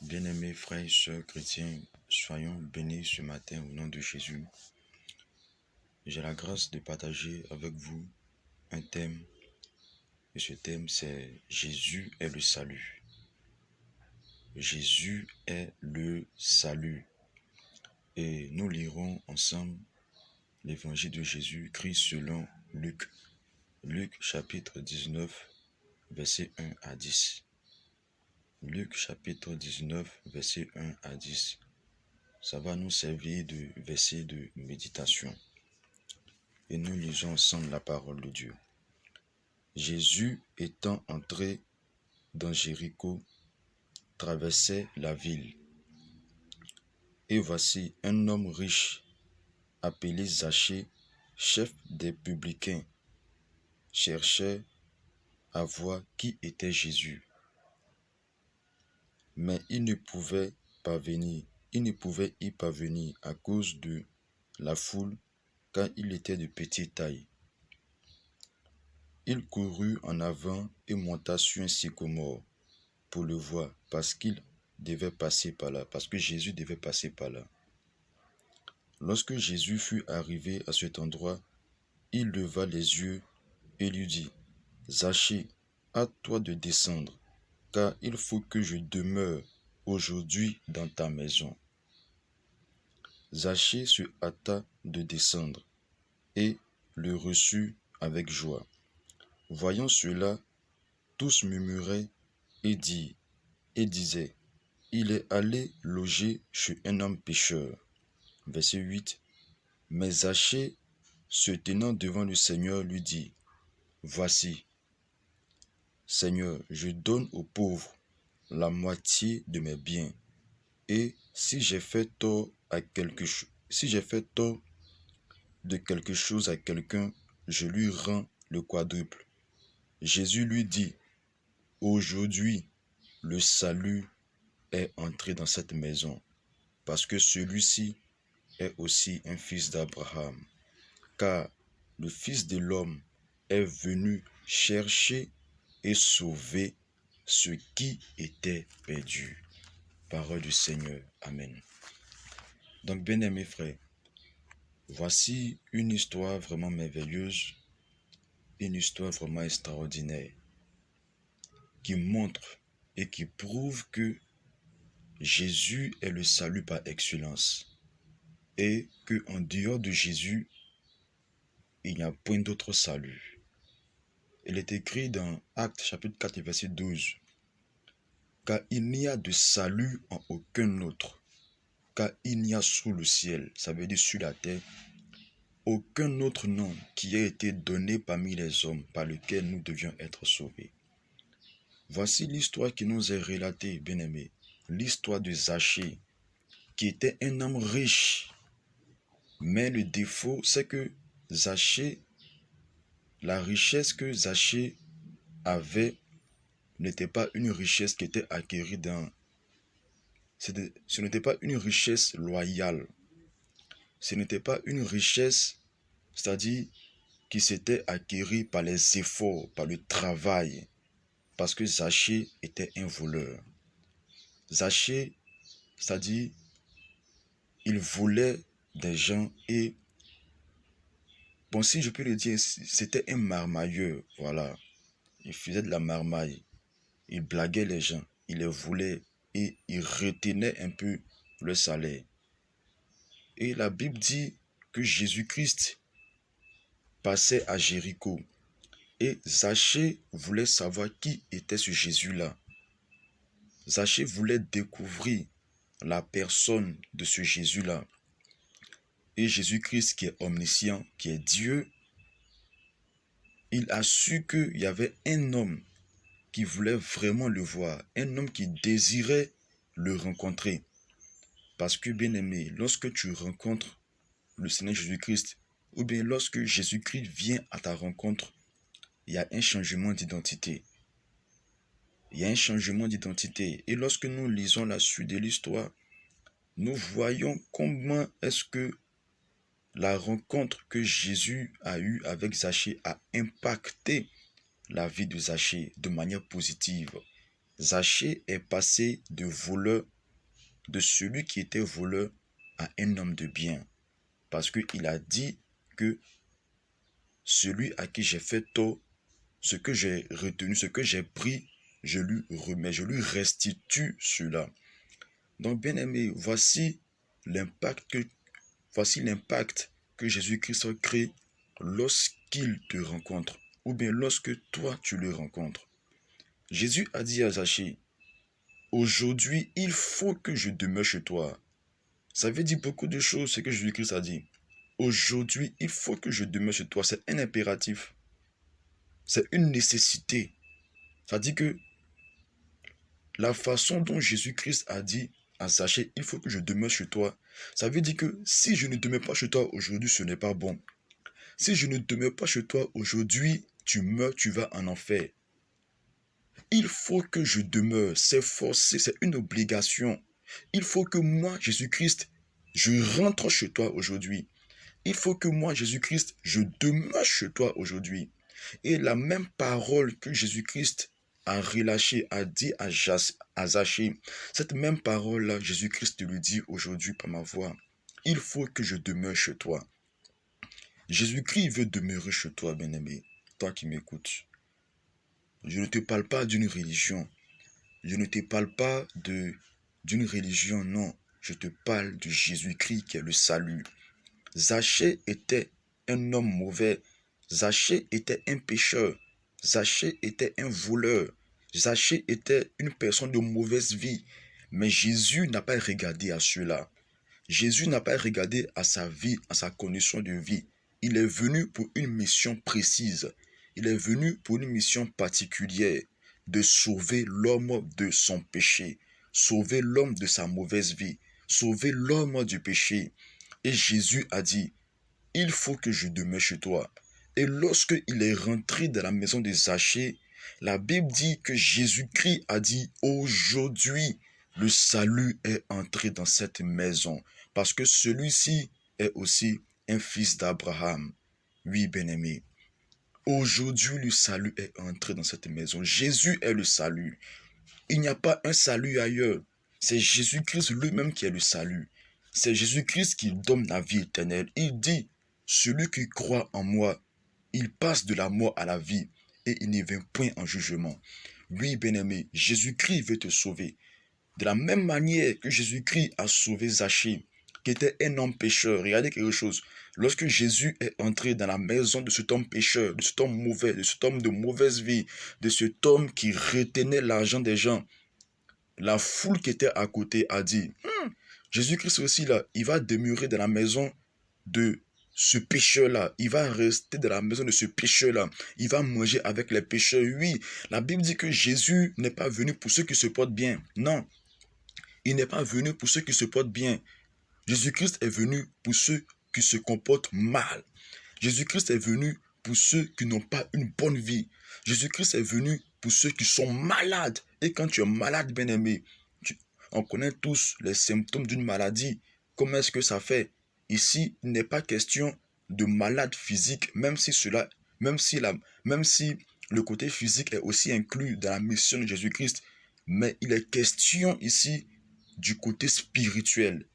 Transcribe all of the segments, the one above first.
Bien-aimés frères et sœurs chrétiens, soyons bénis ce matin au nom de Jésus. J'ai la grâce de partager avec vous un thème, et ce thème c'est « Jésus est le salut ». Jésus est le salut. Et nous lirons ensemble l'évangile de Jésus-Christ selon Luc. Luc chapitre 19, versets 1 à 10. Luc chapitre 19, versets 1 à 10. Ça va nous servir de verset de méditation. Et nous lisons ensemble la parole de Dieu. Jésus étant entré dans Jéricho, traversait la ville. Et voici un homme riche, appelé Zachée, chef des publicains, cherchait à voir qui était Jésus. Mais il ne pouvait y parvenir à cause de la foule, car il était de petite taille. Il courut en avant et monta sur un sycomore pour le voir, parce que Jésus devait passer par là. Lorsque Jésus fut arrivé à cet endroit, il leva les yeux et lui dit : « Zachée, hâte-toi de descendre, car il faut que je demeure aujourd'hui dans ta maison. » Zachée se hâta de descendre et le reçut avec joie. Voyant cela, tous murmuraient et disaient : « Il est allé loger chez un homme pécheur. » Verset 8. Mais Zachée, se tenant devant le Seigneur, lui dit : « Voici, Seigneur, je donne aux pauvres la moitié de mes biens, et si j'ai fait tort de quelque chose à quelqu'un, je lui rends le quadruple. » Jésus lui dit : « Aujourd'hui, le salut est entré dans cette maison, parce que celui-ci est aussi un fils d'Abraham. Car le Fils de l'homme est venu chercher et sauver ce qui était perdu. » Parole du Seigneur. Amen. Donc, bien-aimés frères, voici une histoire vraiment merveilleuse, une histoire vraiment extraordinaire, qui montre et qui prouve que Jésus est le salut par excellence, et qu'en dehors de Jésus, il n'y a point d'autre salut. Il est écrit dans Actes chapitre 4 verset 12, « Car il n'y a de salut en aucun autre, car il n'y a sous le ciel, ça veut dire sur la terre, aucun autre nom qui ait été donné parmi les hommes par lequel nous devions être sauvés. » Voici l'histoire qui nous est relatée, bien-aimés, l'histoire de Zachée, qui était un homme riche. Mais le défaut, c'est que la richesse que Zachée avait n'était pas une richesse qui était acquérie ce n'était pas une richesse loyale. Ce n'était pas une richesse, c'est-à-dire qui s'était acquérie par les efforts, par le travail, parce que Zachée était un voleur. Zachée, c'est-à-dire, il volait des gens et, bon, si je peux le dire, c'était un marmailleur, voilà. Il faisait de la marmaille, il blaguait les gens, il les volait et il retenait un peu le salaire. Et la Bible dit que Jésus-Christ passait à Jéricho. Et Zachée voulait savoir qui était ce Jésus-là. Zachée voulait découvrir la personne de ce Jésus-là. Et Jésus-Christ, qui est omniscient, qui est Dieu, il a su qu'il y avait un homme qui voulait vraiment le voir, un homme qui désirait le rencontrer. Parce que, bien-aimé, lorsque tu rencontres le Seigneur Jésus-Christ, ou bien lorsque Jésus-Christ vient à ta rencontre, il y a un changement d'identité. Il y a un changement d'identité. Et lorsque nous lisons la suite de l'histoire, nous voyons comment est-ce que la rencontre que Jésus a eue avec Zachée a impacté la vie de Zachée de manière positive. Zachée est passé de voleur de celui qui était voleur à un homme de bien. Parce qu'il a dit que celui à qui j'ai fait tort, ce que j'ai retenu, ce que j'ai pris, je lui remets, je lui restitue cela. Donc, bien-aimé, voici l'impact que Jésus-Christ crée lorsqu'il te rencontre, ou bien lorsque toi tu le rencontres. Jésus a dit à Zachée, aujourd'hui, il faut que je demeure chez toi. Ça veut dire beaucoup de choses, ce que Jésus-Christ a dit. Aujourd'hui, il faut que je demeure chez toi. C'est un impératif. C'est une nécessité. Ça dit que la façon dont Jésus-Christ a dit à Zachée, il faut que je demeure chez toi, ça veut dire que si je ne demeure pas chez toi aujourd'hui, ce n'est pas bon. Si je ne demeure pas chez toi aujourd'hui, tu meurs, tu vas en enfer. Il faut que je demeure, c'est forcé, c'est une obligation. Il faut que moi, Jésus-Christ, je rentre chez toi aujourd'hui. Il faut que moi, Jésus-Christ, je demeure chez toi aujourd'hui. Et la même parole que Jésus-Christ a relâchée, a dit à Zachée, cette même parole-là, Jésus-Christ te le dit aujourd'hui par ma voix. Il faut que je demeure chez toi. Jésus-Christ veut demeurer chez toi, bien-aimé, toi qui m'écoutes. Je ne te parle pas d'une religion. Je ne te parle pas d'une religion, non. Je te parle de Jésus-Christ qui est le salut. Zachée était un homme mauvais. Zachée était un pécheur. Zachée était un voleur. Zachée était une personne de mauvaise vie. Mais Jésus n'a pas regardé à cela. Jésus n'a pas regardé à sa vie, à sa condition de vie. Il est venu pour une mission précise. Il est venu pour une mission particulière de sauver l'homme de son péché, sauver l'homme de sa mauvaise vie, sauver l'homme du péché. Et Jésus a dit, il faut que je demeure chez toi. Et lorsque il est rentré dans la maison de Zachée, la Bible dit que Jésus-Christ a dit, aujourd'hui, le salut est entré dans cette maison. Parce que celui-ci est aussi un fils d'Abraham. Oui, bien-aimé. Aujourd'hui, le salut est entré dans cette maison. Jésus est le salut. Il n'y a pas un salut ailleurs. C'est Jésus-Christ lui-même qui est le salut. C'est Jésus-Christ qui donne la vie éternelle. Il dit, celui qui croit en moi, il passe de la mort à la vie et il n'y vient point en jugement. Oui, bien-aimé, Jésus-Christ veut te sauver. De la même manière que Jésus-Christ a sauvé Zachée, qui était un homme pécheur. Regardez quelque chose. Lorsque Jésus est entré dans la maison de cet homme pécheur, de cet homme mauvais, de cet homme de mauvaise vie, de cet homme qui retenait l'argent des gens, la foule qui était à côté a dit, Jésus-Christ aussi là, il va demeurer dans la maison de ce pécheur-là. Il va rester dans la maison de ce pécheur-là. Il va manger avec les pécheurs. Oui, la Bible dit que Jésus n'est pas venu pour ceux qui se portent bien. Non, il n'est pas venu pour ceux qui se portent bien. Jésus-Christ est venu pour ceux qui se comportent mal. Jésus-Christ est venu pour ceux qui n'ont pas une bonne vie. Jésus-Christ est venu pour ceux qui sont malades. Et quand tu es malade, bien-aimé, on connaît tous les symptômes d'une maladie. Comment est-ce que ça fait? Ici, il n'est pas question de malade physique, même si le côté physique est aussi inclus dans la mission de Jésus-Christ. Mais il est question ici du côté spirituel.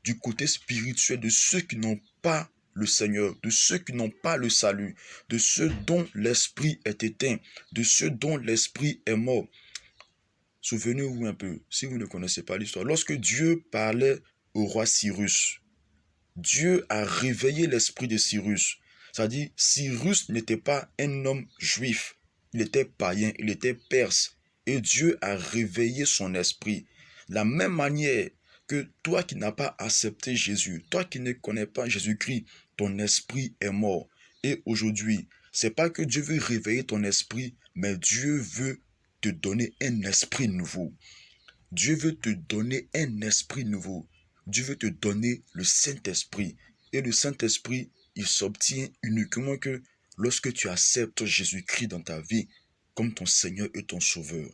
Du côté spirituel de ceux qui n'ont pas le Seigneur, de ceux qui n'ont pas le salut, de ceux dont l'esprit est éteint, de ceux dont l'esprit est mort. Souvenez-vous un peu, si vous ne connaissez pas l'histoire, lorsque Dieu parlait au roi Cyrus, Dieu a réveillé l'esprit de Cyrus. C'est-à-dire, Cyrus n'était pas un homme juif, il était païen, il était perse, et Dieu a réveillé son esprit. De la même manière que toi qui n'as pas accepté Jésus, toi qui ne connais pas Jésus-Christ, ton esprit est mort. Et aujourd'hui, c'est pas que Dieu veut réveiller ton esprit, mais Dieu veut te donner un esprit nouveau. Dieu veut te donner un esprit nouveau. Dieu veut te donner le Saint-Esprit. Et le Saint-Esprit, il s'obtient uniquement que lorsque tu acceptes Jésus-Christ dans ta vie comme ton Seigneur et ton Sauveur.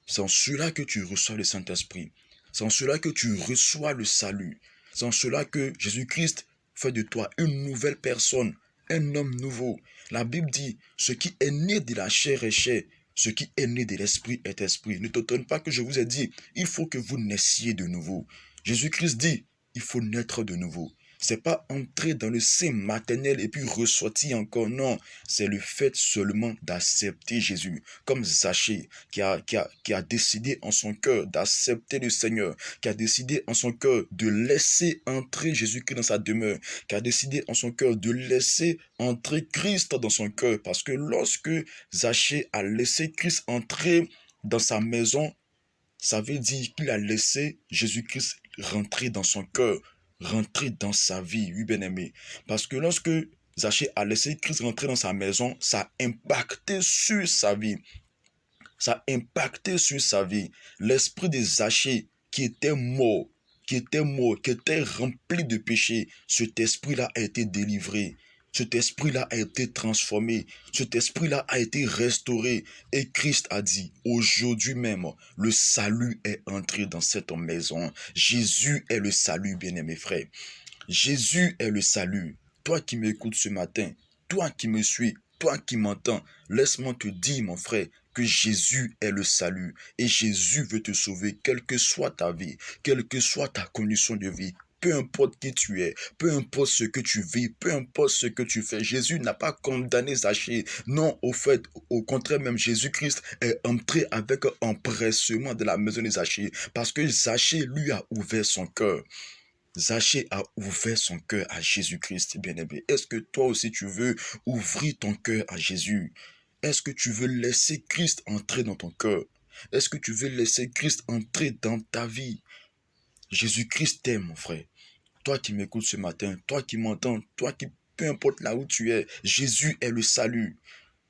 C'est en cela que tu reçois le Saint-Esprit. C'est en cela que tu reçois le salut. C'est en cela que Jésus-Christ fait de toi une nouvelle personne, un homme nouveau. La Bible dit, ce qui est né de la chair est chair, Ce qui est né de l'esprit est esprit. Ne t'étonne pas que je vous ai dit, il faut que vous naissiez de nouveau. Jésus-Christ dit, il faut naître de nouveau. C'est pas entrer dans le sein maternel et puis ressortir encore. Non, c'est le fait seulement d'accepter Jésus. Comme Zachée qui a décidé en son cœur d'accepter le Seigneur, qui a décidé en son cœur de laisser entrer Jésus-Christ dans sa demeure, qui a décidé en son cœur de laisser entrer Christ dans son cœur. Parce que lorsque Zachée a laissé Christ entrer dans sa maison, ça veut dire qu'il a laissé Jésus-Christ rentrer dans son cœur, rentrer dans sa vie, oui bien-aimé. Parce que lorsque Zachée a laissé Christ rentrer dans sa maison, ça a impacté sur sa vie. Ça a impacté sur sa vie. L'esprit de Zachée qui était mort, qui était rempli de péché, cet esprit-là a été délivré. Cet esprit-là a été transformé. Cet esprit-là a été restauré. Et Christ a dit, aujourd'hui même, le salut est entré dans cette maison. Jésus est le salut, bien-aimé frère. Jésus est le salut. Toi qui m'écoutes ce matin, toi qui me suis, toi qui m'entends, laisse-moi te dire, mon frère, que Jésus est le salut. Et Jésus veut te sauver, quelle que soit ta vie, quelle que soit ta condition de vie. Peu importe qui tu es, peu importe ce que tu vis, peu importe ce que tu fais, Jésus n'a pas condamné Zachée. Non, au fait, au contraire même, Jésus-Christ est entré avec empressement de la maison de Zachée, parce que Zachée lui a ouvert son cœur. Zachée a ouvert son cœur à Jésus-Christ, bien-aimé. Est-ce que toi aussi tu veux ouvrir ton cœur à Jésus? Est-ce que tu veux laisser Christ entrer dans ton cœur? Est-ce que tu veux laisser Christ entrer dans ta vie? Jésus-Christ t'aime, mon frère. Toi qui m'écoutes ce matin, toi qui m'entends, toi qui, peu importe là où tu es, Jésus est le salut.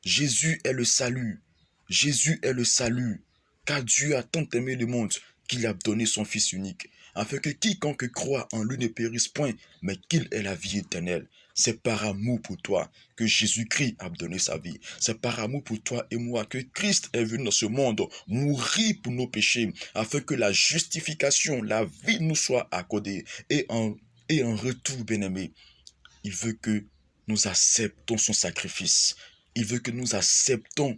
Jésus est le salut. Jésus est le salut. Car Dieu a tant aimé le monde qu'il a donné son Fils unique, afin que quiconque croit en lui ne périsse point, mais qu'il ait la vie éternelle. C'est par amour pour toi que Jésus-Christ a donné sa vie. C'est par amour pour toi et moi que Christ est venu dans ce monde mourir pour nos péchés, afin que la justification, la vie nous soit accordée. Et en retour, bien-aimé, il veut que nous acceptons son sacrifice. Il veut que nous acceptons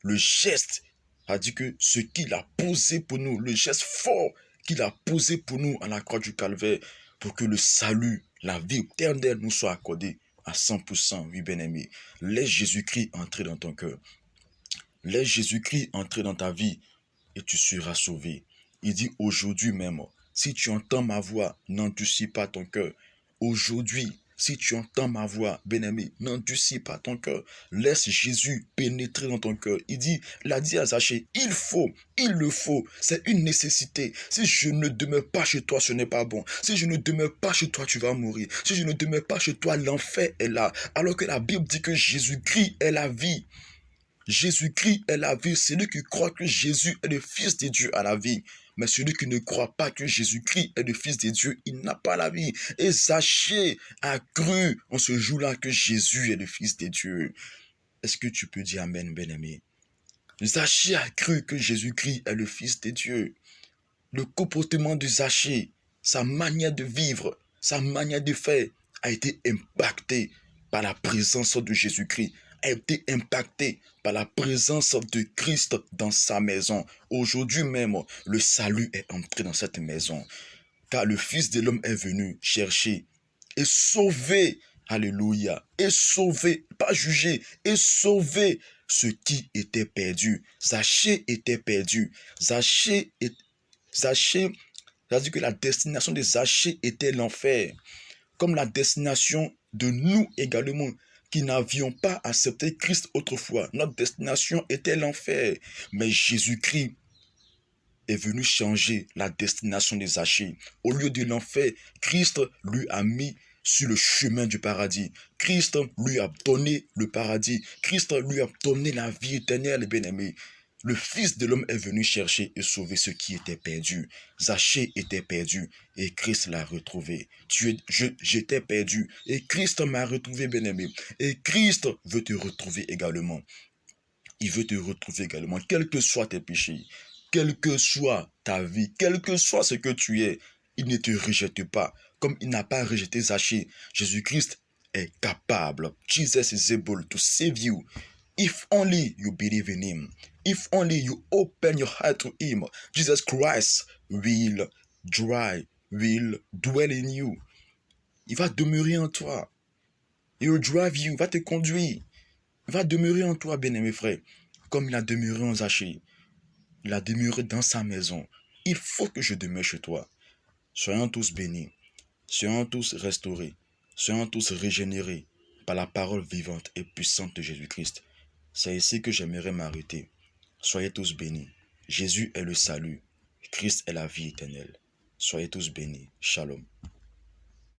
le geste, c'est-à-dire que ce qu'il a posé pour nous, le geste fort qu'il a posé pour nous à la croix du Calvaire, pour que le salut, la vie éternelle nous soit accordée à 100%, oui bien-aimé. Laisse Jésus-Christ entrer dans ton cœur. Laisse Jésus-Christ entrer dans ta vie et tu seras sauvé. Il dit aujourd'hui même, si tu entends ma voix, n'endurcis pas ton cœur. Aujourd'hui, si tu entends ma voix, bien-aimé, n'endurcis pas ton cœur. Laisse Jésus pénétrer dans ton cœur. Il a dit à Zachée, il le faut, c'est une nécessité. Si je ne demeure pas chez toi, ce n'est pas bon. Si je ne demeure pas chez toi, tu vas mourir. Si je ne demeure pas chez toi, l'enfer est là. Alors que la Bible dit que Jésus-Christ est la vie. Jésus-Christ est la vie. Celui qui croit que Jésus est le Fils de Dieu a la vie. Mais celui qui ne croit pas que Jésus-Christ est le Fils de Dieu, il n'a pas la vie. Et Zachée a cru en ce jour-là que Jésus est le Fils de Dieu. Est-ce que tu peux dire Amen, bien-aimé? Zachée a cru que Jésus-Christ est le Fils de Dieu. Le comportement de Zachée, sa manière de vivre, sa manière de faire a été impacté par la présence de Jésus-Christ, a été impacté par la présence de Christ dans sa maison. Aujourd'hui même, le salut est entré dans cette maison, car le Fils de l'homme est venu chercher et sauver, alléluia, et sauver, pas juger, et sauver ce qui était perdu. Zachée était perdu. Zachée, c'est-à-dire que la destination de Zachée était l'enfer, comme la destination de nous également, qui n'avions pas accepté Christ autrefois. Notre destination était l'enfer. Mais Jésus-Christ est venu changer la destination de Zachée. Au lieu de l'enfer, Christ lui a mis sur le chemin du paradis. Christ lui a donné le paradis. Christ lui a donné la vie éternelle, bien-aimé. Le Fils de l'homme est venu chercher et sauver ce qui était perdu. Zachée était perdu et Christ l'a retrouvé. J'étais perdu et Christ m'a retrouvé, bien-aimé. Et Christ veut te retrouver également. Il veut te retrouver également, quels que soient tes péchés, quelle que soit ta vie, quel que soit ce que tu es. Il ne te rejette pas, comme il n'a pas rejeté Zachée. Jésus-Christ est capable. Jesus is able to save you. If only you believe in him, if only you open your heart to him, Jesus Christ will dwell in you. Il va demeurer en toi. He will drive you, il va te conduire. Il va demeurer en toi, bien-aimé frère, comme il a demeuré en Zachée. Il a demeuré dans sa maison. Il faut que je demeure chez toi. Soyons tous bénis. Soyons tous restaurés. Soyons tous régénérés par la parole vivante et puissante de Jésus-Christ. C'est ici que j'aimerais m'arrêter. Soyez tous bénis. Jésus est le salut. Christ est la vie éternelle. Soyez tous bénis. Shalom.